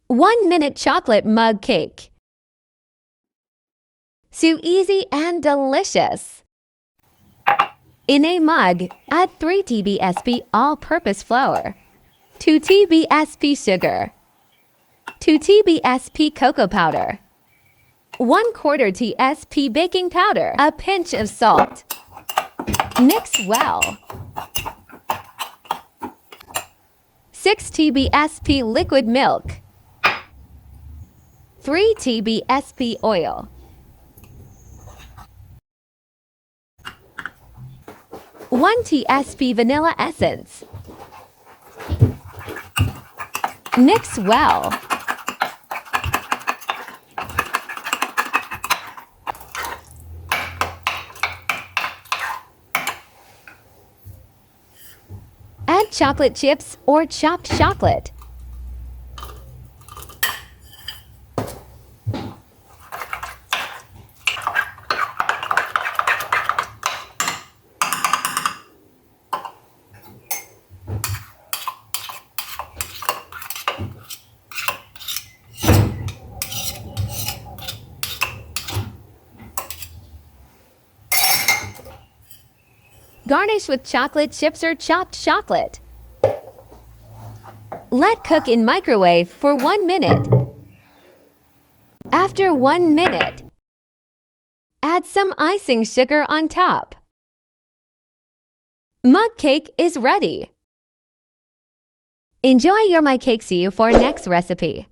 1-minute chocolate mug cake. So easy and delicious. In a mug, add 3 TBSP all-purpose flour, 2 TBSP sugar, 2 TBSP cocoa powder, 1/4 TSP baking powder, a pinch of salt. Mix well. 6 TBSP liquid milk, 3 TBSP oil, 1 TSP vanilla essence. Mix well. Add chocolate chips or chopped chocolate. Garnish with chocolate chips or chopped chocolate. Let cook in microwave for 1 minute. After 1 minute, add some icing sugar on top. Mug cake is ready. Enjoy your mug cake. See you for next recipe.